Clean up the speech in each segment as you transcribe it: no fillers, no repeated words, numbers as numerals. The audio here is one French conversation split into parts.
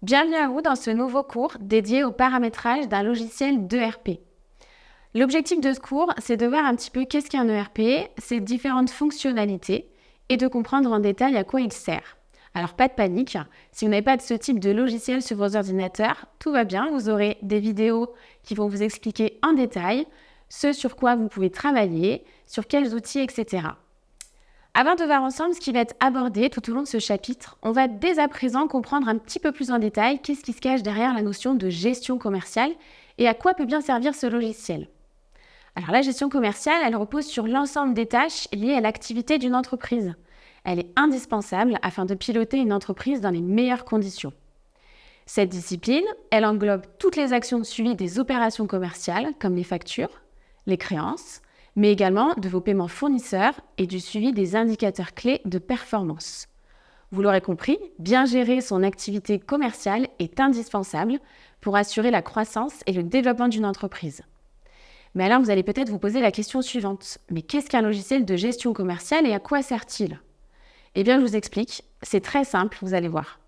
Bienvenue à vous dans ce nouveau cours dédié au paramétrage d'un logiciel d'ERP. L'objectif de ce cours, c'est de voir un petit peu qu'est-ce qu'un ERP, ses différentes fonctionnalités et de comprendre en détail à quoi il sert. Alors pas de panique, si vous n'avez pas de ce type de logiciel sur vos ordinateurs, tout va bien, vous aurez des vidéos qui vont vous expliquer en détail ce sur quoi vous pouvez travailler, sur quels outils, etc. Avant de voir ensemble ce qui va être abordé tout au long de ce chapitre, on va dès à présent comprendre un petit peu plus en détail qu'est-ce qui se cache derrière la notion de gestion commerciale et à quoi peut bien servir ce logiciel. Alors la gestion commerciale, elle repose sur l'ensemble des tâches liées à l'activité d'une entreprise. Elle est indispensable afin de piloter une entreprise dans les meilleures conditions. Cette discipline, elle englobe toutes les actions de suivi des opérations commerciales, comme les factures, les créances, mais également de vos paiements fournisseurs et du suivi des indicateurs clés de performance. Vous l'aurez compris, bien gérer son activité commerciale est indispensable pour assurer la croissance et le développement d'une entreprise. Mais alors vous allez peut-être vous poser la question suivante. Mais qu'est-ce qu'un logiciel de gestion commerciale et à quoi sert-il ? Eh bien je vous explique, c'est très simple, vous allez voir.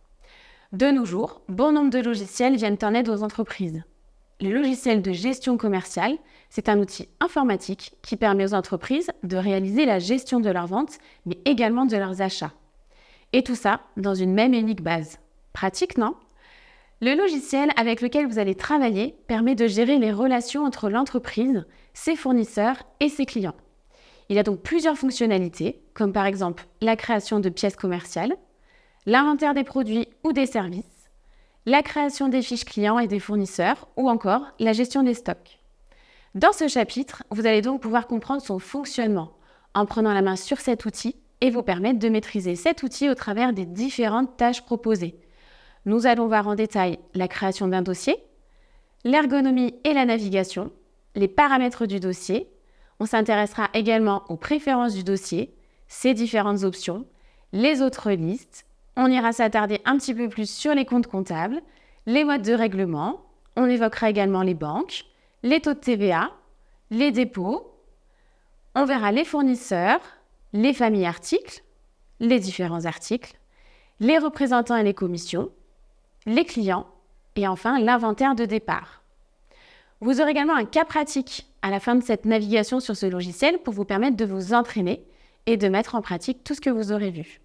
De nos jours, bon nombre de logiciels viennent en aide aux entreprises. Le logiciel de gestion commerciale, c'est un outil informatique qui permet aux entreprises de réaliser la gestion de leurs ventes, mais également de leurs achats. Et tout ça dans une même et unique base. Pratique, non ? Le logiciel avec lequel vous allez travailler permet de gérer les relations entre l'entreprise, ses fournisseurs et ses clients. Il a donc plusieurs fonctionnalités, comme par exemple la création de pièces commerciales, l'inventaire des produits ou des services, la création des fiches clients et des fournisseurs, ou encore la gestion des stocks. Dans ce chapitre, vous allez donc pouvoir comprendre son fonctionnement en prenant la main sur cet outil et vous permettre de maîtriser cet outil au travers des différentes tâches proposées. Nous allons voir en détail la création d'un dossier, l'ergonomie et la navigation, les paramètres du dossier. On s'intéressera également aux préférences du dossier, ses différentes options, les autres listes. On ira s'attarder un petit peu plus sur les comptes comptables, les modes de règlement. On évoquera également les banques, les taux de TVA, les dépôts. On verra les fournisseurs, les familles articles, les différents articles, les représentants et les commissions, les clients et enfin l'inventaire de départ. Vous aurez également un cas pratique à la fin de cette navigation sur ce logiciel pour vous permettre de vous entraîner et de mettre en pratique tout ce que vous aurez vu.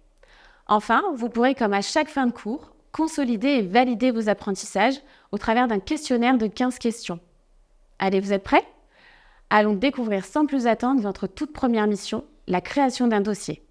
Enfin, vous pourrez, comme à chaque fin de cours, consolider et valider vos apprentissages au travers d'un questionnaire de 15 questions. Allez, vous êtes prêts ? Allons découvrir sans plus attendre votre toute première mission, la création d'un dossier.